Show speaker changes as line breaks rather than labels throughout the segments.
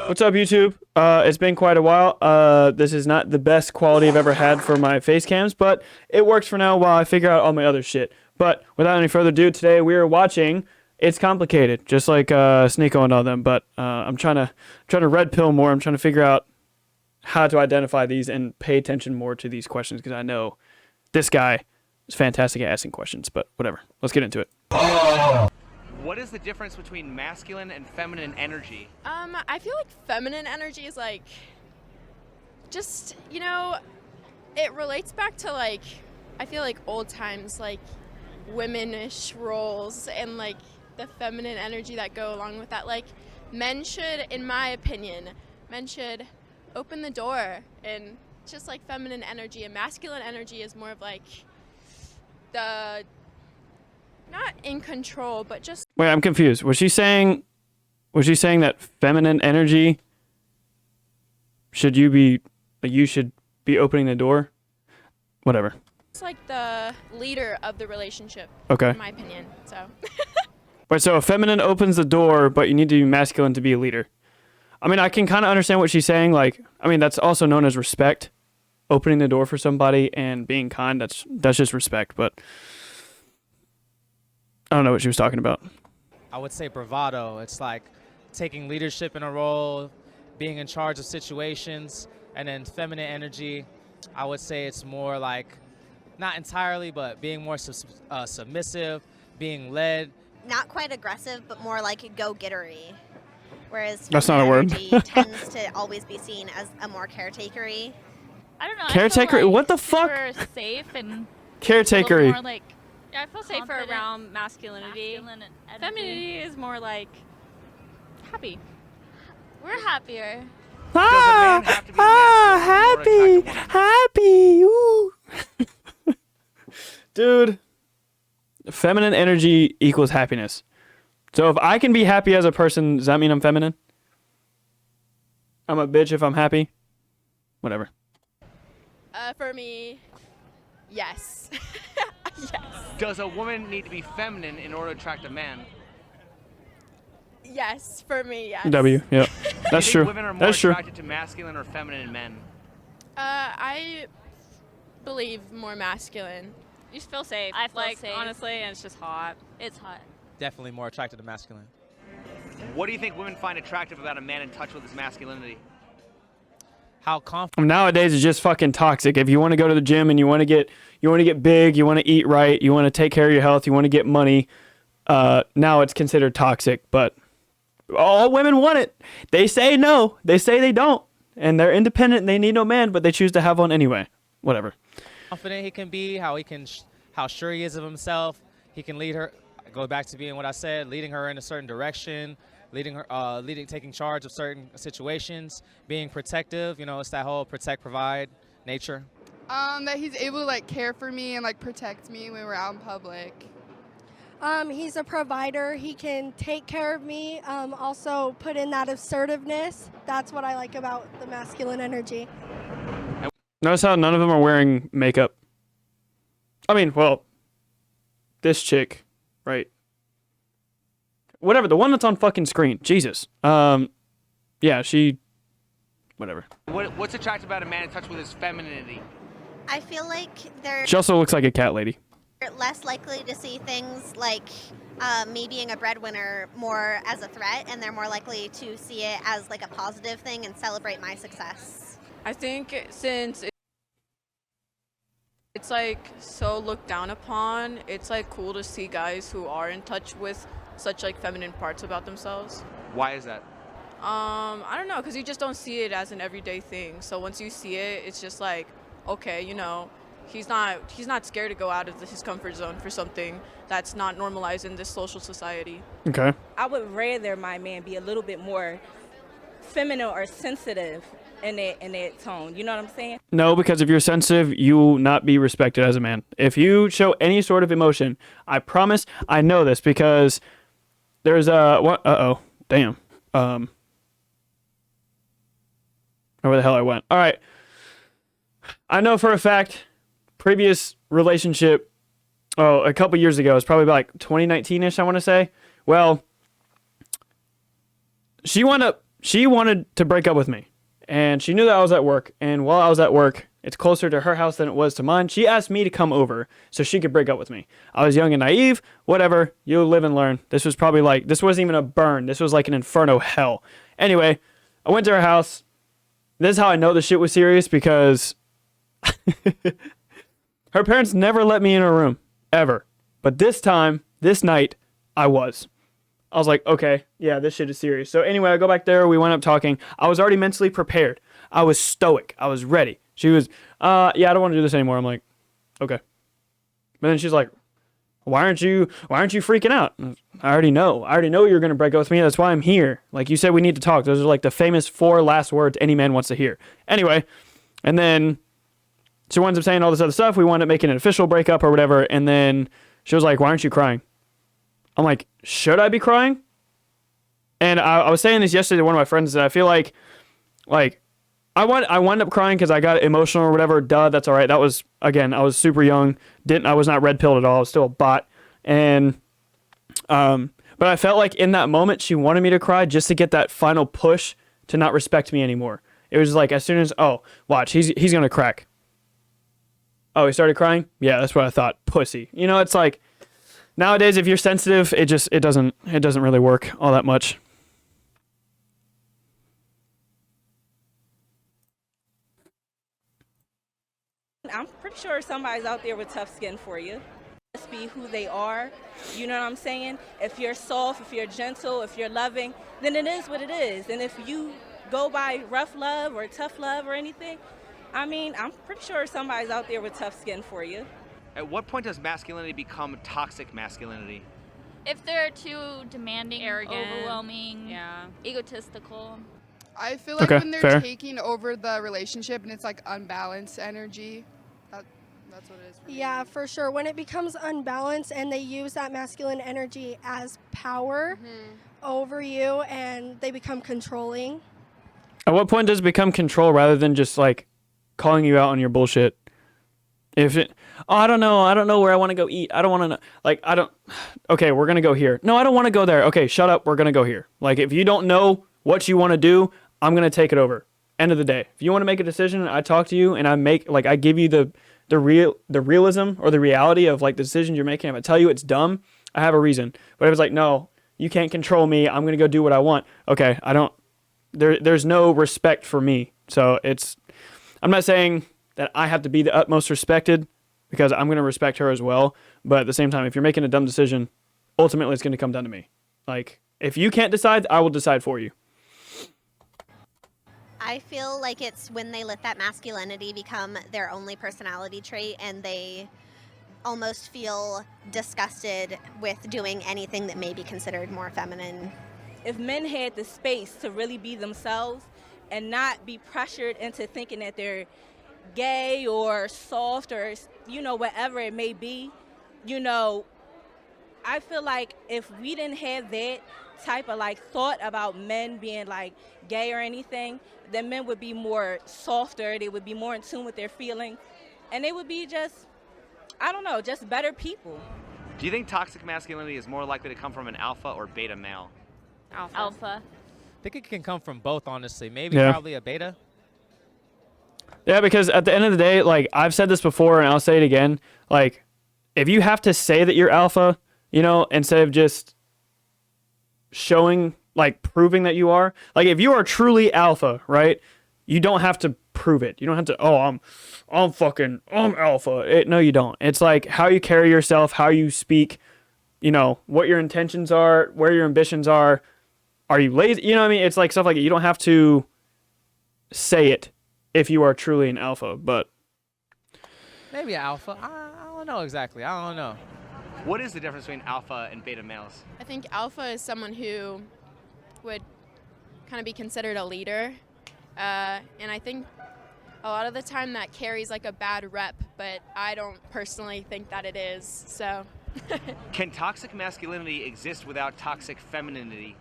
What's up, YouTube? It's been quite a while. This is not the best quality I've ever had for my face cams, but it works for now while I figure out all my other shit. But without any further ado, today we are watching It's Complicated, just like Sneeko and all them, but I'm trying to red pill more. I'm trying to figure out how to identify these and pay attention more to these questions because I know this guy is fantastic at asking questions, but whatever. Let's get into it.
What is the difference between masculine and feminine energy?
I feel like feminine energy is like, just, you know, it relates back to like, I feel like old times, like womanish roles and like the feminine energy that go along with that. Like men should, in my opinion, men should open the door and just like feminine energy, and masculine energy is more of like the, not in control, but just...
Wait, I'm confused. Was she saying that feminine energy you should be opening the door? Whatever.
It's like the leader of the relationship.
Okay.
In my opinion, so.
Wait, so a feminine opens the door, but you need to be masculine to be a leader. I mean, I can kind of understand what she's saying. Like, I mean, that's also known as respect. Opening the door for somebody and being kind, that's just respect, but I don't know what she was talking about.
I would say bravado. It's like taking leadership in a role, being in charge of situations, and then feminine energy, I would say it's more like, not entirely, but being more submissive, being led.
Not quite aggressive, but more like go-gettery. Whereas
that's not a word.
energy tends to always be seen as a more caretakery.
I don't know.
Caretaker?
I feel like
what the fuck?
Super safe and
Caretakery.
more like,
yeah, I feel safer
confident,
around masculinity.
masculine energy.
Femininity is more like happy.
We're happier.
Ah,
Does a man have to be masculine in order to
happy,
attract a woman?
happy. Ooh. Dude, feminine energy equals happiness. So if I can be happy as a person, does that mean I'm feminine? I'm a bitch if I'm happy? Whatever.
For me, yes. Yes.
Does a woman need to be feminine in order to attract a man?
Yes, for me, yes.
W, yeah. That's
Do you
true.
think women are more
That's true.
attracted to masculine or feminine men?
I believe more masculine.
You just feel safe.
I feel
like,
safe.
honestly, and it's just hot.
It's hot.
Definitely more attracted to masculine.
What do you think women find attractive about a man in touch with his masculinity?
How confident.
Nowadays it's just fucking toxic. If you want to go to the gym and you want to get big, you want to eat right, you want to take care of your health, you want to get money, now it's considered toxic. But all women want it. They say no. They say they don't. And they're independent and they need no man, but they choose to have one anyway. Whatever.
Confident he can be, how sure he is of himself. He can lead her, go back to being what I said, leading her in a certain direction, taking charge of certain situations, being protective. You know, it's that whole protect, provide nature.
That he's able to like care for me and like protect me when we're out in public.
He's a provider. He can take care of me. Also put in that assertiveness. That's what I like about the masculine energy.
Notice how none of them are wearing makeup. I mean, well, this chick, right? Whatever, the one that's on fucking screen. Jesus. Yeah, she... Whatever.
What's attractive about a man in touch with his femininity?
I feel like they're
She also looks like a cat lady.
less likely to see things like me being a breadwinner more as a threat, and they're more likely to see it as like a positive thing and celebrate my success.
I think since it's like so looked down upon, it's like cool to see guys who are in touch with such like feminine parts about themselves.
Why is that?
I don't know, because you just don't see it as an everyday thing. So once you see it, it's just like, okay, you know, he's not scared to go out of his comfort zone for something that's not normalized in this social society.
Okay.
I would rather my man be a little bit more feminine or sensitive in that tone. You know what I'm saying?
No, because if you're sensitive, you will not be respected as a man. If you show any sort of emotion, I promise, I know this because there's what? Damn. Where the hell I went? All right. I know for a fact, previous relationship, a couple years ago, it's probably like 2019-ish, I want to say. Well, she wound up she wanted to break up with me, and she knew that I was at work. And while I was at work, it's closer to her house than it was to mine. She asked me to come over so she could break up with me. I was young and naive. Whatever. You live and learn. This was probably like, this wasn't even a burn. This was like an inferno hell. Anyway, I went to her house. This is how I know the shit was serious, because her parents never let me in her room, ever. But this night, I was like, okay, yeah, this shit is serious. So anyway, I go back there. We went up talking. I was already mentally prepared. I was stoic. I was ready. She was, yeah, I don't want to do this anymore. I'm like, okay. But then she's like, why aren't you freaking out? I already know you're going to break up with me. That's why I'm here. Like you said, we need to talk. Those are like the famous 4 last words any man wants to hear. Anyway, and then she winds up saying all this other stuff. We wound up making an official breakup or whatever. And then she was like, why aren't you crying? I'm like, should I be crying? And I was saying this yesterday to one of my friends, that I feel like I wound up crying because I got emotional or whatever. Duh, that's all right. That was, again, I was super young. I was not red pilled at all. I was still a bot. And, but I felt like in that moment, she wanted me to cry just to get that final push to not respect me anymore. It was like, as soon as, oh, watch, he's going to crack. Oh, he started crying? Yeah, that's what I thought. Pussy. You know, it's like, nowadays, if you're sensitive, it doesn't really work all that much.
I'm pretty sure somebody's out there with tough skin for you. Just be who they are. You know what I'm saying? If you're soft, if you're gentle, if you're loving, then it is what it is. And if you go by rough love or tough love or anything, I mean, I'm pretty sure somebody's out there with tough skin for you.
At what point does masculinity become toxic masculinity?
If they're too demanding,
Arrogant.
overwhelming,
Yeah.
egotistical.
I feel like
Okay,
when they're
fair.
taking over the relationship and it's like unbalanced energy, that's what it is for me.
Yeah, for sure. When it becomes unbalanced and they use that masculine energy as power over you and they become controlling.
At what point does it become control rather than just like calling you out on your bullshit? I don't know where I want to go eat. I don't want to know. Like, okay, we're going to go here. No, I don't want to go there. Okay, shut up. We're going to go here. Like, if you don't know what you want to do, I'm going to take it over. End of the day. If you want to make a decision, I talk to you and I give you the realism or the reality of like the decisions you're making. If I tell you it's dumb, I have a reason. But if it's like, no, you can't control me. I'm going to go do what I want. Okay, there's no respect for me. So I'm not saying that I have to be the utmost respected, because I'm going to respect her as well. But at the same time, if you're making a dumb decision, ultimately it's going to come down to me. Like, if you can't decide, I will decide for you.
I feel like it's when they let that masculinity become their only personality trait and they almost feel disgusted with doing anything that may be considered more feminine.
If men had the space to really be themselves and not be pressured into thinking that they're gay or soft or, you know, whatever it may be, you know, I feel like if we didn't have that type of like thought about men being like gay or anything, then men would be more softer, they would be more in tune with their feelings, and they would be just, I don't know, just better people.
Do you think toxic masculinity is more likely to come from an alpha or beta male?
Alpha.
I think it can come from both, honestly.
Yeah.
Probably a beta.
Yeah, because at the end of the day, like I've said this before and I'll say it again, like if you have to say that you're alpha, you know, instead of just showing, like proving that you are, like if you are truly alpha, right, you don't have to prove it. You don't have to, I'm alpha. No, you don't. It's like how you carry yourself, how you speak, you know, what your intentions are, where your ambitions are you lazy? You know what I mean? It's like stuff like you don't have to say it if you are truly an alpha, but
Maybe an alpha. I don't know exactly. I don't know.
What is the difference between alpha and beta males?
I think alpha is someone who would kind of be considered a leader. And I think a lot of the time that carries like a bad rep, but I don't personally think that it is, so.
Can toxic masculinity exist without toxic femininity?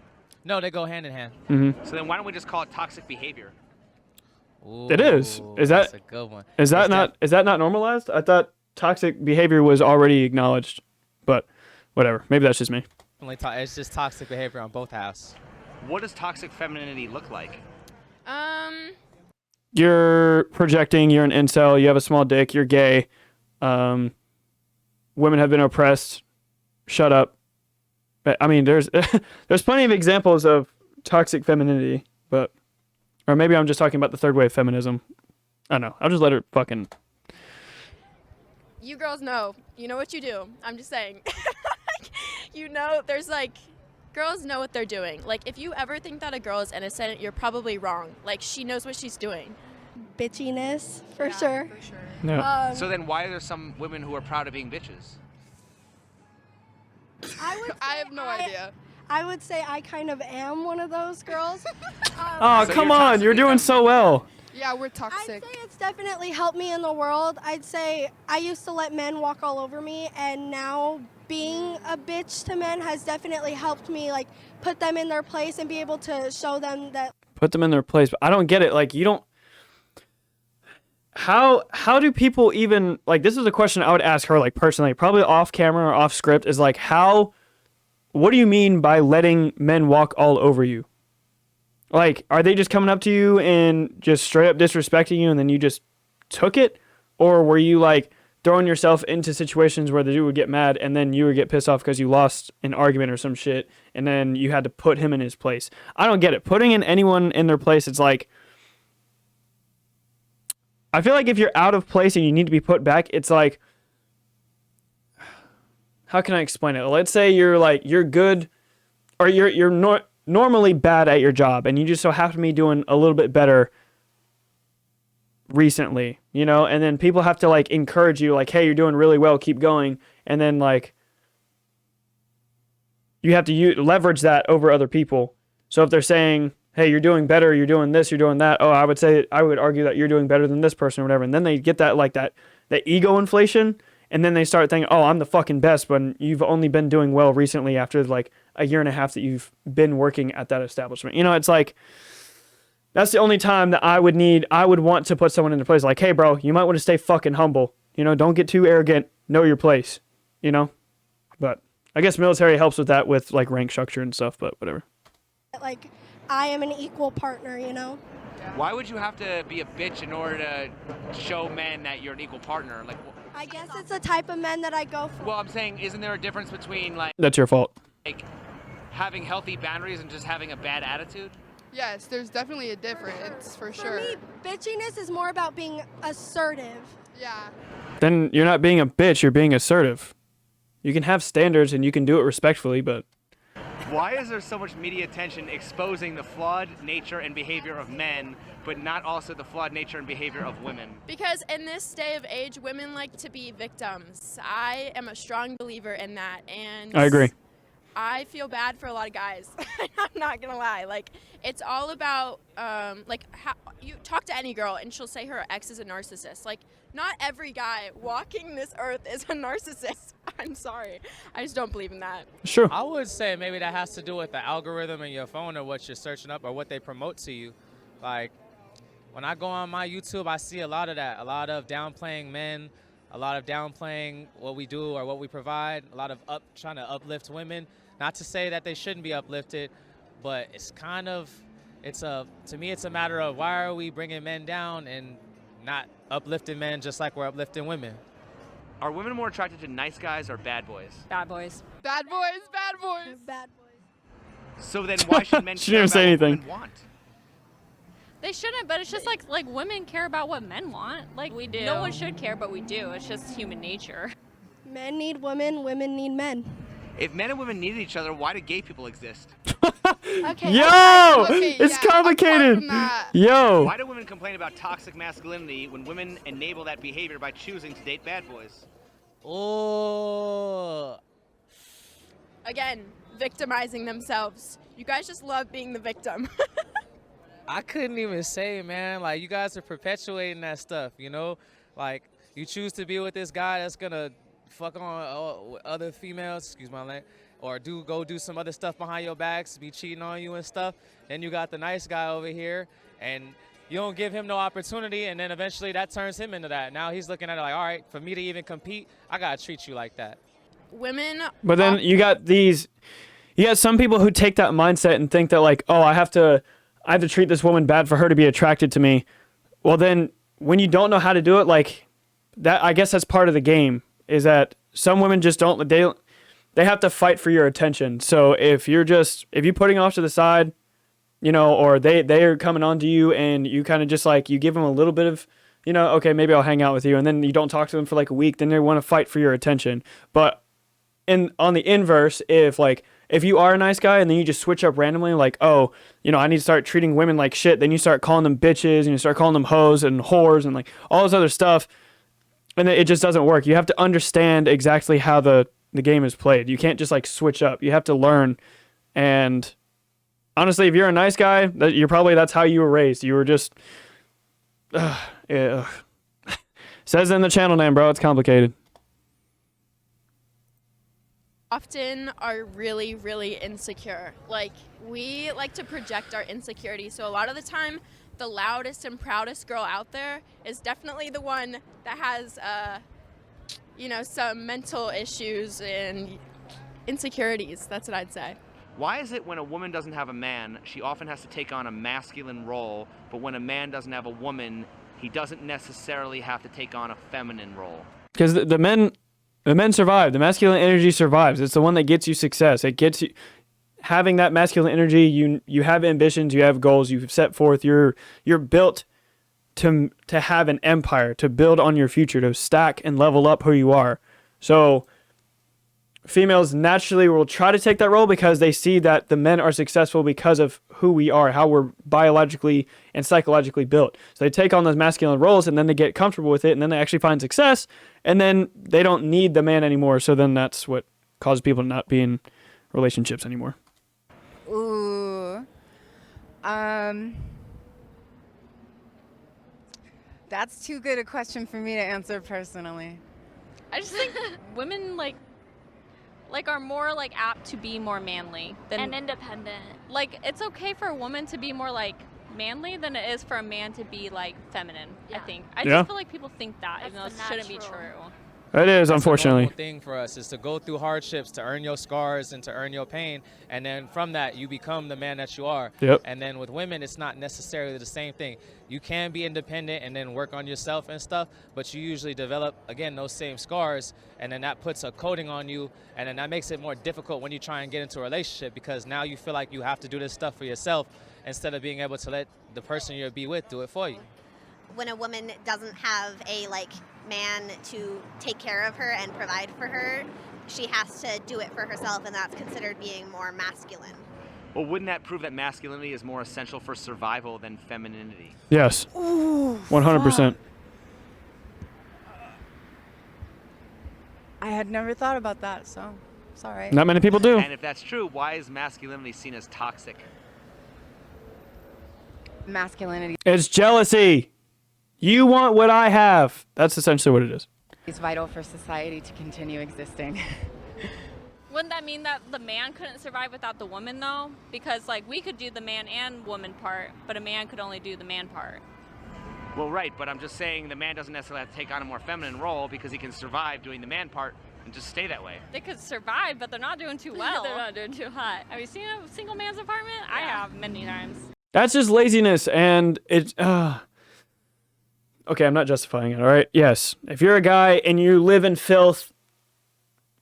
No, they go hand in hand.
Mm-hmm.
So then why don't we just call it toxic behavior?
Ooh,
It is.
That's a good one.
Is that not normalized? I thought toxic behavior was already acknowledged, but whatever. Maybe that's just me.
It's just toxic behavior on both halves.
What does toxic femininity look like?
You're projecting, you're an incel, you have a small dick, you're gay, women have been oppressed, shut up. But, I mean, there's there's plenty of examples of toxic femininity, but, or maybe I'm just talking about the third wave feminism. I don't know. I'll just let her fucking.
You girls know. You know what you do. I'm just saying. You know, there's like, girls know what they're doing. Like, if you ever think that a girl is innocent, you're probably wrong. Like, she knows what she's doing.
Bitchiness, for sure.
For sure.
Yeah.
So then why are there some women who are proud of being bitches?
I have no idea.
I would say I kind of am one of those girls.
Oh,
So
come
you're
on.
toxic
You're doing so well.
Yeah, we're
I'd
toxic.
say it's definitely helped me in the world. I'd say I used to let men walk all over me, and now being a bitch to men has definitely helped me, like, put them in their place and be able to show them that.
Put them in their place. But I don't get it. Like, you don't. How do people even, like, this is a question I would ask her, like, personally, probably off camera or off script, is like, what do you mean by letting men walk all over you? Like, are they just coming up to you and just straight up disrespecting you and then you just took it? Or were you, like, throwing yourself into situations where the dude would get mad and then you would get pissed off because you lost an argument or some shit and then you had to put him in his place? I don't get it. Putting anyone in their place, it's like, I feel like if you're out of place and you need to be put back, it's like, how can I explain it? Let's say you're good, or you're normally bad at your job, and you just so happen to be doing a little bit better recently, you know? And then people have to, like, encourage you, like, hey, you're doing really well, keep going. And then, like, you have to leverage that over other people. So if they're saying, hey, you're doing better, you're doing this, you're doing that, oh, I would argue that you're doing better than this person or whatever. And then they get that, like, that ego inflation, and then they start thinking, oh, I'm the fucking best, when you've only been doing well recently after, like, a year and a half that you've been working at that establishment. You know, it's like, that's the only time that I would want to put someone in their place. Like, hey, bro, you might want to stay fucking humble. You know, don't get too arrogant. Know your place, you know? But I guess military helps with that, with, like, rank structure and stuff, but whatever.
Like, I am an equal partner, you know?
Why would you have to be a bitch in order to show men that you're an equal partner? Like,
I guess it's the type of men that I go for.
well, I'm saying, isn't there a difference between, like,
That's your fault.
having healthy boundaries and just having a bad attitude?
Yes, there's definitely a difference, for sure.
For me, bitchiness is more about being assertive.
Yeah.
Then you're not being a bitch, you're being assertive. You can have standards and you can do it respectfully, but
Why is there so much media attention exposing the flawed nature and behavior of men, but not also the flawed nature and behavior of women?
Because in this day of age, women like to be victims. I am a strong believer in that, and
I agree.
I feel bad for a lot of guys. I'm not gonna lie. Like, it's all about like, how you talk to any girl and she'll say her ex is a narcissist. Like, not every guy walking this earth is a narcissist. I'm sorry. I just don't believe in that.
Sure.
I would say maybe that has to do with the algorithm in your phone or what you're searching up or what they promote to you. Like, when I go on my YouTube, I see a lot of that. A lot of downplaying men, a lot of downplaying what we do or what we provide, a lot of trying to uplift women. Not to say that they shouldn't be uplifted, but it's kind of, to me, it's a matter of why are we bringing men down and not uplifting men just like we're uplifting women.
Are women more attracted to nice guys or bad boys?
Bad boys.
Bad boys, bad boys.
Bad boys.
So then why should men
She
care
didn't
about
say
what
anything.
women want?
They shouldn't, but it's just like women care about what men want. Like, we do. No one should care, but we do. It's just human nature.
Men need women, women need men.
If men and women needed each other, why do gay people exist?
Okay.
Yo!
Okay,
It's
yeah,
complicated!
apart from that-
Yo!
Why do women complain about toxic masculinity when women enable that behavior by choosing to date bad boys?
Oh,
Again, victimizing themselves. You guys just love being the victim.
I couldn't even say, man. Like, you guys are perpetuating that stuff, you know? Like, you choose to be with this guy that's gonna fuck on other females, excuse my language, or go do some other stuff behind your backs, be cheating on you and stuff. Then you got the nice guy over here, and you don't give him no opportunity, and then eventually that turns him into that. Now he's looking at it like, all right, for me to even compete, I gotta treat you like that.
Women.
But then you got these you got some people who take that mindset and think that like, oh, I have to treat this woman bad for her to be attracted to me. Well, then when you don't know how to do it, like that, I guess that's part of the game, is that some women just don't, they have to fight for your attention. So if you're putting off to the side, you know, or they're coming on to you and you kind of just like, you give them a little bit of, you know, okay, maybe I'll hang out with you. And then you don't talk to them for like a week, then they want to fight for your attention. But on the inverse, if you are a nice guy and then you just switch up randomly, like, oh, you know, I need to start treating women like shit, then you start calling them bitches and you start calling them hoes and whores and like all this other stuff, and it just doesn't work. You have to understand exactly how the game is played. You can't just like switch up. You have to learn. And honestly, if you're a nice guy, that's how you were raised. You were just, yeah. Says in the channel name, bro. It's complicated.
Often are really, really insecure. Like, we like to project our insecurity. So a lot of the time, the loudest and proudest girl out there is definitely the one that has, you know, some mental issues and insecurities. That's what I'd say.
Why is it when a woman doesn't have a man, she often has to take on a masculine role, but when a man doesn't have a woman, he doesn't necessarily have to take on a feminine role?
Because the men survive. The masculine energy survives. It's the one that gets you success. It gets you having that masculine energy. You have ambitions. You have goals. You've set forth. You're built to have an empire, to build on your future, to stack and level up who you are. So females naturally will try to take that role because they see that the men are successful because of who we are, how we're biologically and psychologically built. So they take on those masculine roles and then they get comfortable with it and then they actually find success and then they don't need the man anymore. So then that's what causes people to not be in relationships anymore.
Ooh. That's too good a question for me to answer personally.
I just think women like are more like apt to be more manly than
and independent.
Like, it's okay for a woman to be more like manly than it is for a man to be like feminine.
Yeah.
I think. I just feel like people think that, even though it shouldn't be true.
It is,
That's
unfortunately.
A normal thing for us is to go through hardships, to earn your scars and to earn your pain, and then from that you become the man that you are.
Yep.
And then with women, it's not necessarily the same thing. You can be independent and then work on yourself and stuff, but you usually develop, again, those same scars, and then that puts a coating on you, and then that makes it more difficult when you try and get into a relationship because now you feel like you have to do this stuff for yourself instead of being able to let the person you'll be with do it for you.
When a woman doesn't have a man to take care of her and provide for her, she has to do it for herself, and that's considered being more masculine.
Well, wouldn't that prove that masculinity is more essential for survival than femininity?
Yes.
Ooh,
100%.
I had never thought about that, so it's all right.
Not many people do.
And if that's true, why is masculinity seen as toxic?
Masculinity
It's jealousy. You want what I have. That's essentially what it is.
is vital for society to continue existing.
Wouldn't that mean that the man couldn't survive without the woman, though? Because, like, we could do the man and woman part, but a man could only do the man part.
Well, right, but I'm just saying the man doesn't necessarily have to take on a more feminine role because he can survive doing the man part and just stay that way.
They could survive, but they're not doing too well. They're not doing too hot. Have you seen a single man's apartment? Yeah. I have many times.
That's just laziness, and it's... Okay, I'm not justifying it, all right? Yes, if you're a guy and you live in filth,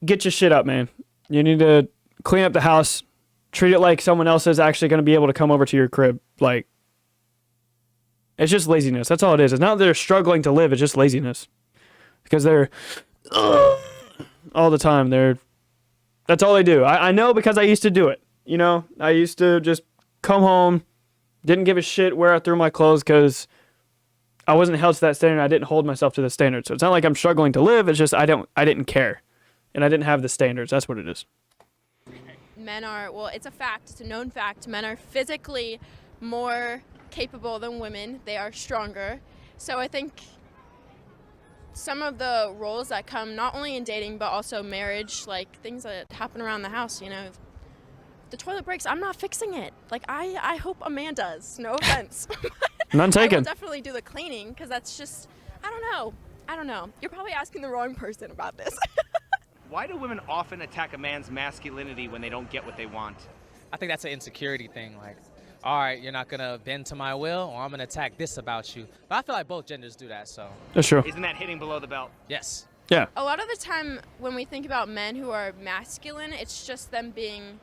get your shit up, man. You need to clean up the house, treat it like someone else is actually going to be able to come over to your crib. Like, it's just laziness. That's all it is. It's not that they're struggling to live, it's just laziness. Because they're... all the time, that's all they do. I know because I used to do it, you know? I used to just come home, didn't give a shit where I threw my clothes because... I wasn't held to that standard. I didn't hold myself to the standard. So it's not like I'm struggling to live. It's just I didn't care. And I didn't have the standards. That's what it is.
Men are, well, it's a fact. It's a known fact. Men are physically more capable than women. They are stronger. So I think some of the roles that come not only in dating but also marriage, like things that happen around the house, you know, the toilet breaks, I'm not fixing it. Like, I hope a man does. No offense.
None taken.
I will definitely do the cleaning because that's just, I don't know. You're probably asking the wrong person about this.
Why do women often attack a man's masculinity when they don't get what they want?
I think that's an insecurity thing. Like, all right, you're not gonna bend to my will, or I'm gonna attack this about you. But I feel like both genders do that. So
That's true.
Isn't that hitting below the belt?
yes.
Yeah.
A lot of the time when we think about men who are masculine, it's just them being,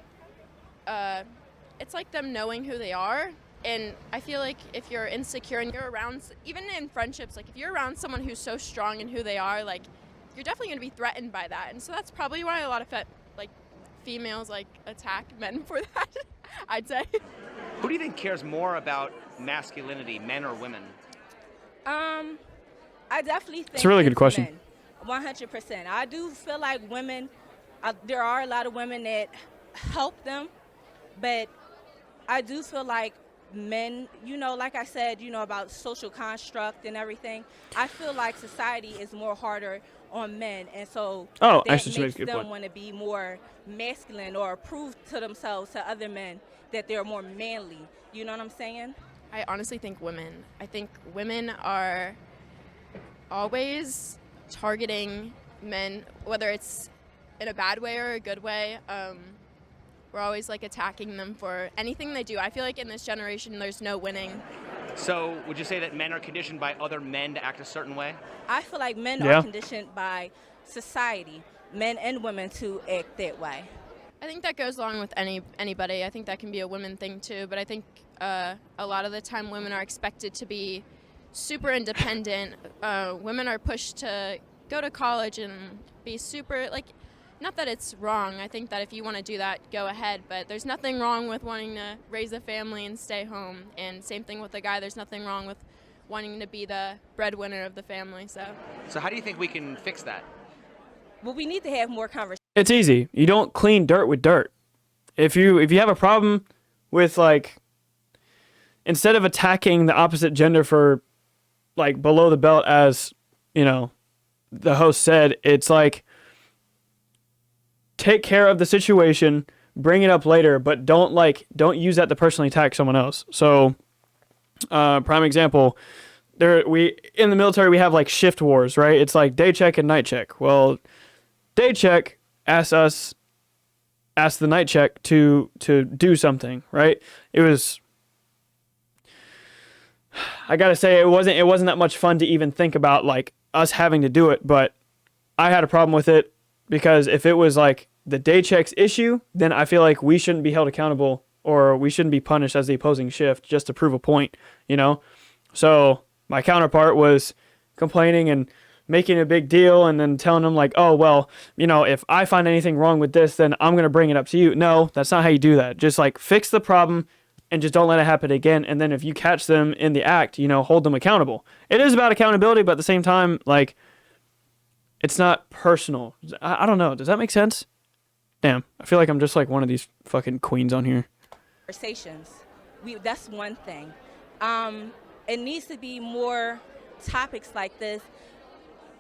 it's like them knowing who they are. And I feel like if you're insecure and you're around, even in friendships, like if you're around someone who's so strong in who they are, like you're definitely going to be threatened by that. And so that's probably why a lot of females like attack men for that, I'd say.
Who do you think cares more about masculinity, men or women?
I definitely think
It's a really good question.
men. 100%. I do feel like women, there are a lot of women that help them, but I do feel like men, like I said, about social construct and everything, I feel like society is more harder on men, and so
Oh,
that
actually,
makes
good
them
point.
want to be more masculine or prove to themselves, to other men, that they're more manly. You know what I'm saying?
I honestly think women. I think women are always targeting men, whether it's in a bad way or a good way. We're always like attacking them for anything they do. I feel like in this generation, there's no winning.
So would you say that men are conditioned by other men to act a certain way?
I feel like men
Yeah.
are conditioned by society, men and women, to act that way.
I think that goes along with anybody. I think that can be a women thing too. But I think a lot of the time women are expected to be super independent. Women are pushed to go to college and be super, not that it's wrong. I think that if you want to do that, go ahead. But there's nothing wrong with wanting to raise a family and stay home. And same thing with the guy. There's nothing wrong with wanting to be the breadwinner of the family.
So how do you think we can fix that?
Well, we need to have more conversations.
It's easy. You don't clean dirt with dirt. If you have a problem with instead of attacking the opposite gender for below the belt, as the host said, it's take care of the situation, bring it up later, but don't use that to personally attack someone else. So prime example, in the military we have shift wars, right? It's day check and night check. Well, day check asks the night check to do something, right? I gotta say, it wasn't that much fun to even think about us having to do it, but I had a problem with it because if it was the day check's issue, then I feel like we shouldn't be held accountable or we shouldn't be punished as the opposing shift just to prove a point, So my counterpart was complaining and making a big deal and then telling them oh, well, if I find anything wrong with this, then I'm going to bring it up to you. No, that's not how you do that. Just fix the problem and just don't let it happen again. And then if you catch them in the act, hold them accountable. It is about accountability, but at the same time, it's not personal. I don't know. Does that make sense? Damn, I feel like I'm just one of these fucking queens on here.
Conversations. That's one thing. It needs to be more topics like this.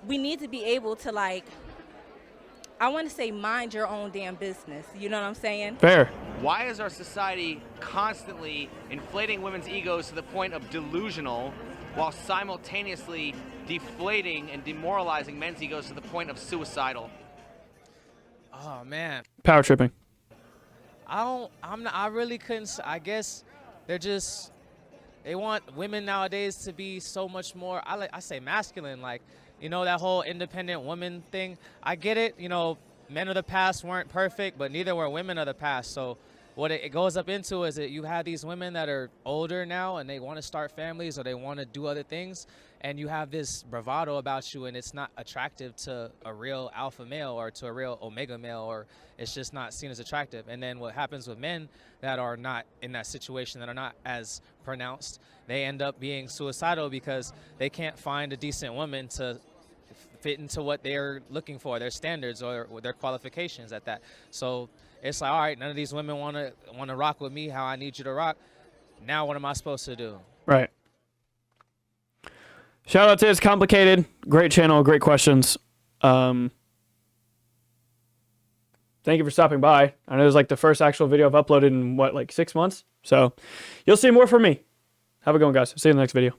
We need to be able to I want to say mind your own damn business. You know what I'm saying?
Fair.
Why is our society constantly inflating women's egos to the point of delusional while simultaneously deflating and demoralizing men's egos to the point of suicidal?
Oh man.
Power tripping.
I really couldn't. I guess they want women nowadays to be so much more, I say masculine, that whole independent woman thing. I get it, men of the past weren't perfect, but neither were women of the past. So what it goes up into is that you have these women that are older now and they want to start families or they want to do other things, and you have this bravado about you, and it's not attractive to a real alpha male or to a real omega male, or it's just not seen as attractive. And then what happens with men that are not in that situation, that are not as pronounced, they end up being suicidal because they can't find a decent woman to fit into what they're looking for, their standards or their qualifications at that. So it's all right, none of these women want to rock with me how I need you to rock. Now what am I supposed to do?
Right. Shoutouts is complicated. Great channel, great questions. Thank you for stopping by. I know it was the first actual video I've uploaded in 6 months. So you'll see more from me. Have a good one, guys. See you in the next video.